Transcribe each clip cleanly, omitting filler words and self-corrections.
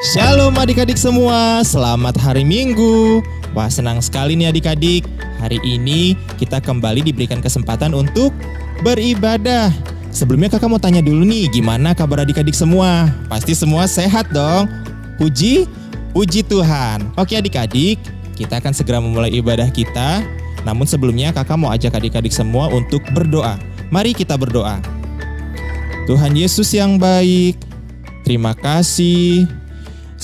Shalom adik-adik semua, selamat hari Minggu. Wah, senang sekali nih adik-adik. Hari ini kita kembali diberikan kesempatan untuk beribadah. Sebelumnya kakak mau tanya dulu nih, gimana kabar adik-adik semua? Pasti semua sehat dong? Puji Tuhan. Oke adik-adik, kita akan segera memulai ibadah kita. Namun sebelumnya kakak mau ajak adik-adik semua untuk berdoa. Mari kita berdoa. Tuhan Yesus yang baik, terima kasih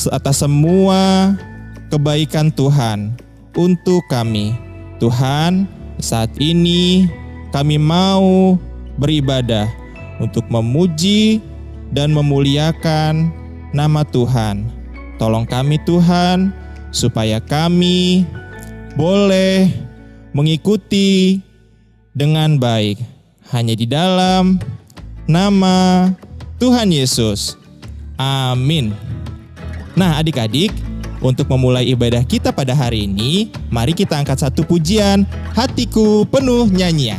atas semua kebaikan Tuhan untuk kami. Tuhan, saat ini kami mau beribadah untuk memuji dan memuliakan nama Tuhan. Tolong kami Tuhan, supaya kami boleh mengikuti dengan baik. Hanya di dalam nama Tuhan Yesus. Amin. Nah adik-adik, untuk memulai ibadah kita pada hari ini, mari kita angkat satu pujian, Hatiku Penuh Nyanyian.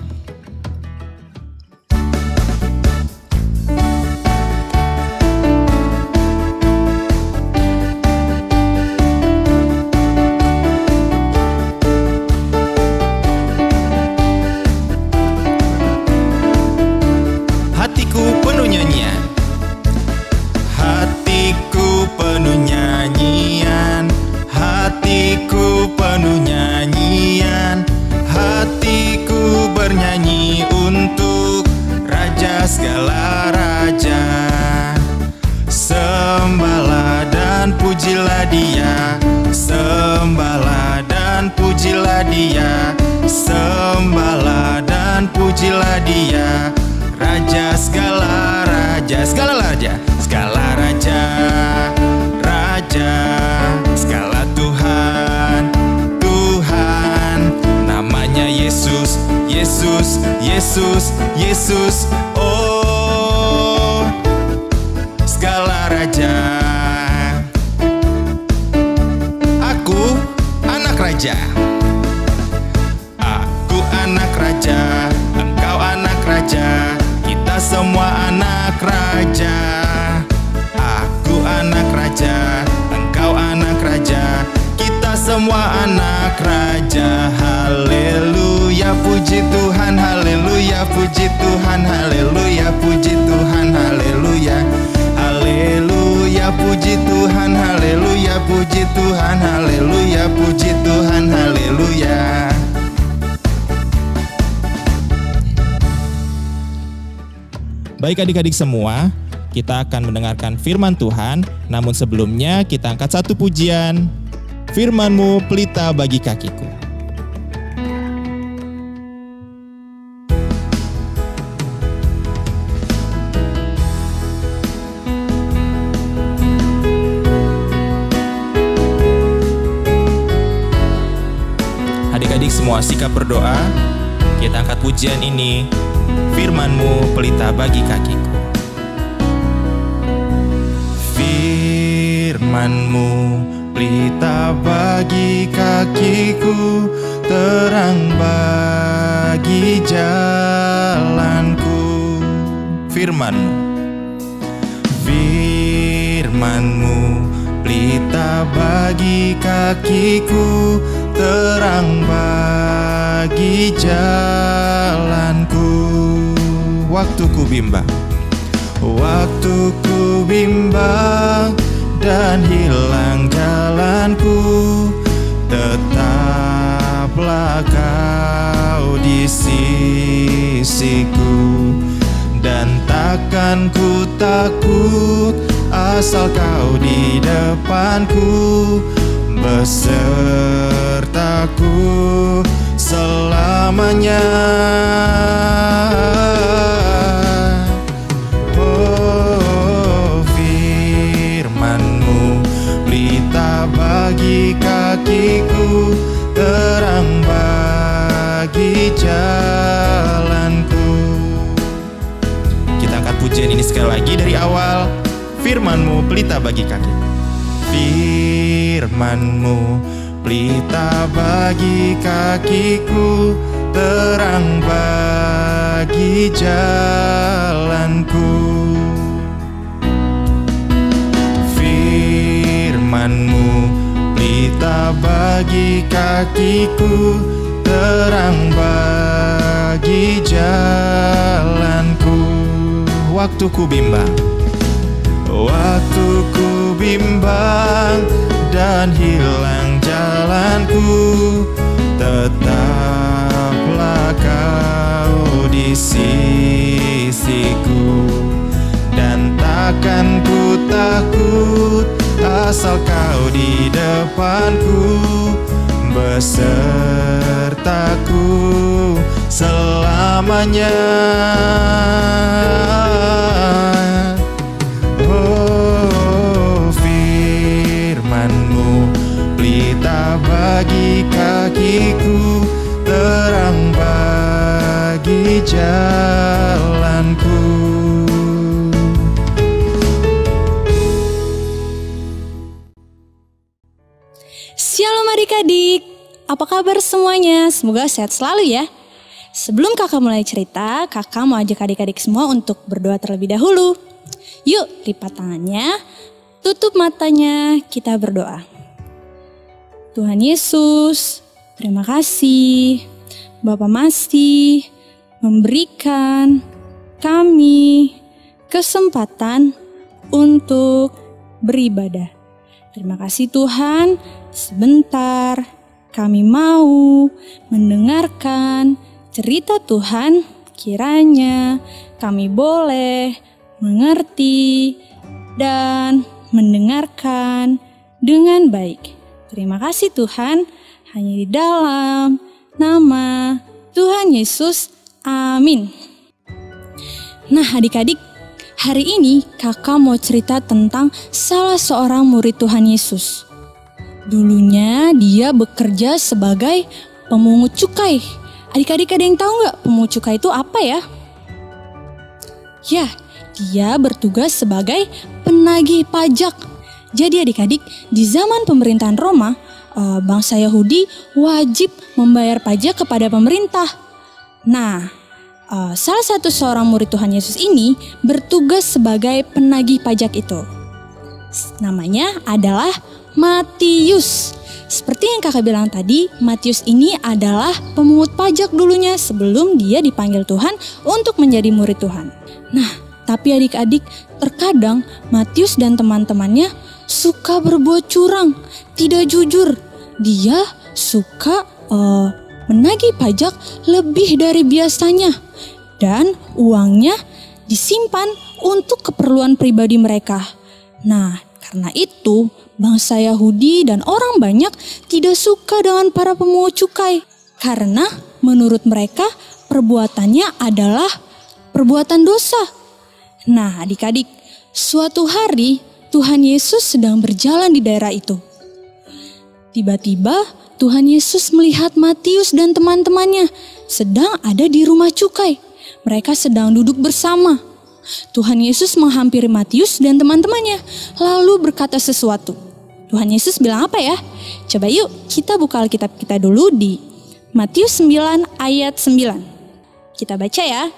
Hatiku penuh nyanyian. Hatiku penuh nyanyian, hatiku penuh nyanyian, hatiku bernyanyi untuk Raja segala raja. Sembahlah dan pujilah Dia, sembahlah dan pujilah Dia, sembahlah dan pujilah Dia, Raja segala raja, segala raja, segala raja, raja, segala Tuhan, Tuhan. Namanya Yesus, Yesus, Yesus, Yesus. Oh, segala raja. Aku anak raja. Aku anak raja, engkau anak raja. Kita semua anak raja. Aku anak raja, engkau anak raja. Kita semua anak raja. Haleluya, puji Tuhan, haleluya, puji Tuhan, haleluya, puji Tuhan, haleluya. Haleluya, puji Tuhan, haleluya, puji Tuhan, haleluya, puji Tuhan, haleluya. Baik adik-adik semua, kita akan mendengarkan firman Tuhan. Namun sebelumnya kita angkat satu pujian. Firman-Mu pelita bagi kakiku. Adik-adik semua sikap berdoa. Kita angkat pujian ini. Firman-Mu pelita bagi kakiku. Firman-Mu pelita bagi kakiku, terang bagi jalanku. Firman-Mu, Firman-Mu pelita bagi kakiku, terang bagi jalanku. Waktuku bimbang, waktuku bimbang dan hilang jalanku, tetaplah Kau di sisiku, dan takkan ku takut asal Kau di depanku, besertaku selamanya. Oh, Firman-Mu pelita bagi kakiku, terang bagi jalanku. Kita angkat pujian ini sekali lagi dari awal. Firman-Mu pelita bagi kakiku. Firman-Mu pelita bagi kakiku, terang bagi jalanku. Firman bagi kakiku, terang bagi jalanku. Waktu ku bimbang dan hilang jalanku, tetaplah Kau di sisiku. Dan takkan ku takut, asal Kau di depanku, besertaku selamanya. Oh, firman-Mu pelita bagi kakiku, terang bagi jalanku. Shalom adik-adik, apa kabar semuanya? Semoga sehat selalu ya. Sebelum kakak mulai cerita, kakak mau ajak adik-adik semua untuk berdoa terlebih dahulu. Yuk, lipat tangannya, tutup matanya, kita berdoa. Tuhan Yesus, terima kasih Bapa masih memberikan kami kesempatan untuk beribadah. Terima kasih Tuhan, sebentar kami mau mendengarkan cerita Tuhan. Kiranya kami boleh mengerti dan mendengarkan dengan baik. Terima kasih Tuhan, hanya di dalam nama Tuhan Yesus, amin. Nah adik-adik, hari ini kakak mau cerita tentang salah seorang murid Tuhan Yesus. Dulunya dia bekerja sebagai pemungut cukai. Adik-adik ada yang tahu nggak pemungut cukai itu apa ya? Ya, dia bertugas sebagai penagih pajak. Jadi adik-adik, di zaman pemerintahan Roma, bangsa Yahudi wajib membayar pajak kepada pemerintah. Nah, salah satu seorang murid Tuhan Yesus ini bertugas sebagai penagih pajak itu. Namanya adalah Matius. Seperti yang kakak bilang tadi, Matius ini adalah pemungut pajak dulunya sebelum dia dipanggil Tuhan untuk menjadi murid Tuhan. Nah, tapi adik-adik, terkadang Matius dan teman-temannya suka berbuat curang, tidak jujur. Dia suka menagih pajak lebih dari biasanya dan uangnya disimpan untuk keperluan pribadi mereka. Nah, karena itu bangsa Yahudi dan orang banyak tidak suka dengan para pemungut cukai karena menurut mereka perbuatannya adalah perbuatan dosa. Nah, adik-adik, suatu hari Tuhan Yesus sedang berjalan di daerah itu. Tiba-tiba Tuhan Yesus melihat Matius dan teman-temannya sedang ada di rumah cukai. Mereka sedang duduk bersama. Tuhan Yesus menghampiri Matius dan teman-temannya lalu berkata sesuatu. Tuhan Yesus bilang apa ya? Coba yuk kita buka Alkitab kita dulu di Matius 9 ayat 9. Kita baca ya.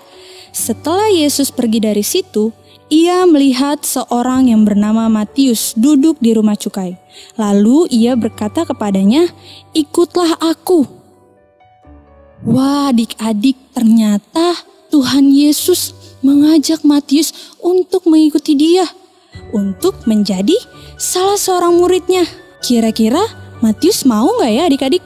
Setelah Yesus pergi dari situ, ia melihat seorang yang bernama Matius duduk di rumah cukai. Lalu ia berkata kepadanya, "Ikutlah aku." Wah, adik-adik, ternyata Tuhan Yesus mengajak Matius untuk mengikuti dia, untuk menjadi salah seorang muridnya. Kira-kira Matius mau gak ya adik-adik?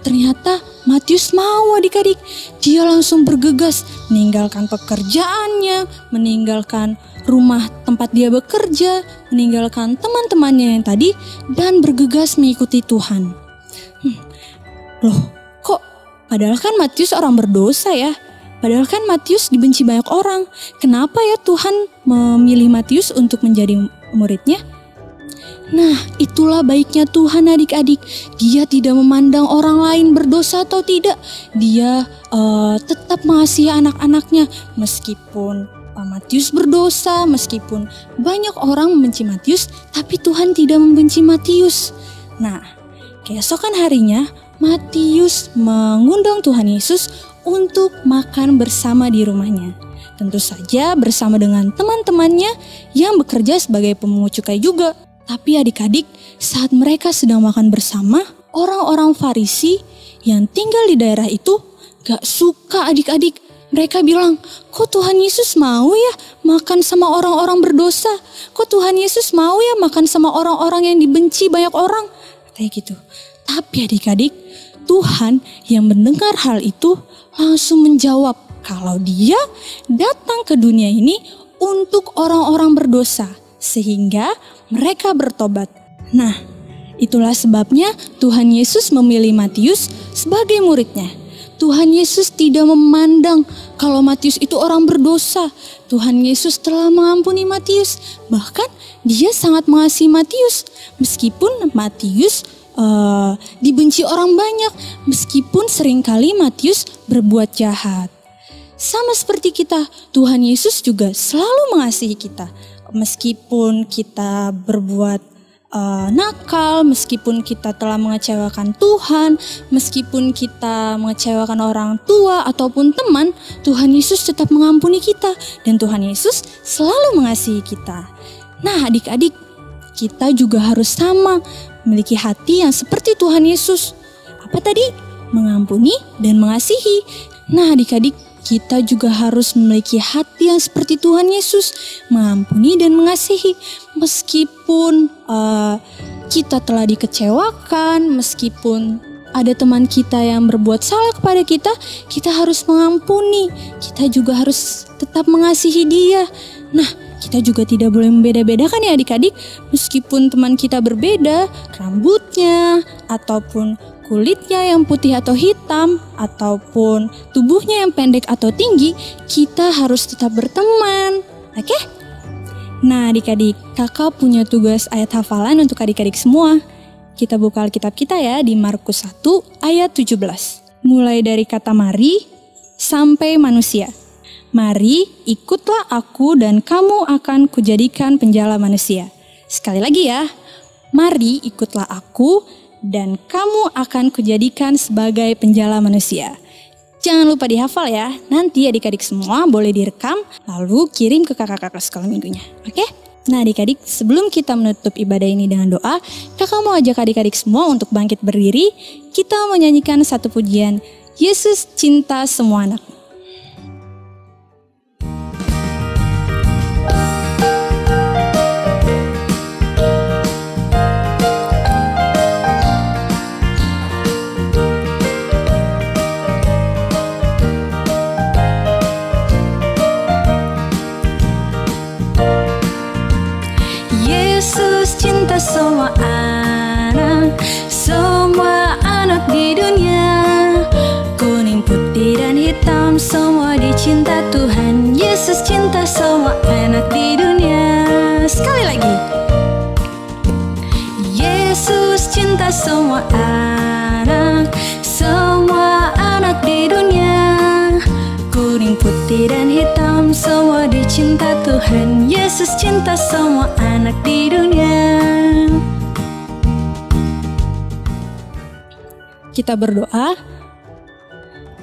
Ternyata Matius mau adik-adik. Dia langsung bergegas meninggalkan pekerjaannya, meninggalkan rumah tempat dia bekerja, meninggalkan teman-temannya yang tadi, dan bergegas mengikuti Tuhan. Loh, kok padahal kan Matius orang berdosa ya? Padahal kan Matius dibenci banyak orang. Kenapa ya Tuhan memilih Matius untuk menjadi muridnya? Nah, itulah baiknya Tuhan adik-adik. Dia tidak memandang orang lain berdosa atau tidak. Dia tetap mengasihi anak-anaknya. Meskipun Matius berdosa, meskipun banyak orang membenci Matius, tapi Tuhan tidak membenci Matius. Nah, keesokan harinya Matius mengundang Tuhan Yesus untuk makan bersama di rumahnya. Tentu saja bersama dengan teman-temannya yang bekerja sebagai pemungut cukai juga. Tapi adik-adik, saat mereka sedang makan bersama, orang-orang Farisi yang tinggal di daerah itu gak suka adik-adik. Mereka bilang, kok Tuhan Yesus mau ya makan sama orang-orang berdosa? Kok Tuhan Yesus mau ya makan sama orang-orang yang dibenci banyak orang? Kayak gitu. Tapi adik-adik, Tuhan yang mendengar hal itu langsung menjawab kalau Dia datang ke dunia ini untuk orang-orang berdosa sehingga mereka bertobat. Nah, itulah sebabnya Tuhan Yesus memilih Matius sebagai muridnya. Tuhan Yesus tidak memandang kalau Matius itu orang berdosa. Tuhan Yesus telah mengampuni Matius. Bahkan Dia sangat mengasihi Matius. Meskipun Matius dibenci orang banyak. Meskipun seringkali Matius berbuat jahat. Sama seperti kita, Tuhan Yesus juga selalu mengasihi kita. Meskipun kita berbuat nakal, meskipun kita telah mengecewakan Tuhan, meskipun kita mengecewakan orang tua ataupun teman, Tuhan Yesus tetap mengampuni kita dan Tuhan Yesus selalu mengasihi kita. Nah, adik-adik, kita juga harus sama, memiliki hati yang seperti Tuhan Yesus. Apa tadi? Mengampuni dan mengasihi. Nah, adik-adik, kita juga harus memiliki hati yang seperti Tuhan Yesus, mengampuni dan mengasihi. Meskipun kita telah dikecewakan, meskipun ada teman kita yang berbuat salah kepada kita, kita harus mengampuni. Kita juga harus tetap mengasihi dia. Nah, kita juga tidak boleh membeda-bedakan ya adik-adik. Meskipun teman kita berbeda, rambutnya, ataupun kulitnya yang putih atau hitam, ataupun tubuhnya yang pendek atau tinggi, kita harus tetap berteman. Oke? Nah adik-adik, kakak punya tugas ayat hafalan untuk adik-adik semua. Kita buka Alkitab kita ya di Markus 1 ayat 17. Mulai dari kata mari sampai manusia. Mari ikutlah aku dan kamu akan kujadikan penjala manusia. Sekali lagi ya, mari ikutlah aku dan kamu akan kujadikan sebagai penjala manusia. Jangan lupa dihafal ya. Nanti adik-adik semua boleh direkam lalu kirim ke kakak-kakak sekolah minggunya. Oke? Nah adik-adik, sebelum kita menutup ibadah ini dengan doa, kakak mau ajak adik-adik semua untuk bangkit berdiri. Kita menyanyikan satu pujian, Yesus cinta semua anak. Cinta semua anak di dunia, kuning, putih, dan hitam, semua dicinta Tuhan. Yesus cinta semua anak di dunia. Sekali lagi, Yesus cinta semua anak di dunia, kuning, putih, dan hitam, semua dicinta Tuhan. Yesus cinta semua anak di dunia. Kita berdoa.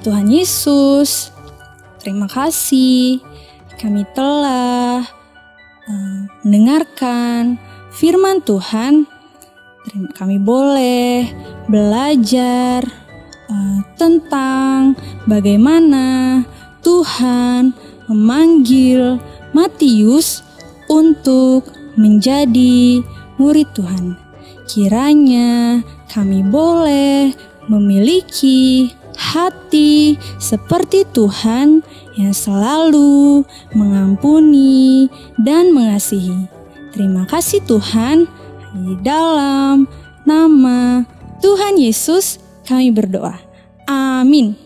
Tuhan Yesus, terima kasih kami telah mendengarkan firman Tuhan. Kami boleh belajar tentang bagaimana Tuhan memanggil Matius untuk menjadi murid Tuhan. Kiranya kami boleh memiliki hati seperti Tuhan yang selalu mengampuni dan mengasihi. Terima kasih Tuhan, di dalam nama Tuhan Yesus kami berdoa. Amin.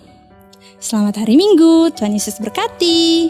Selamat hari Minggu, Tuhan Yesus berkati.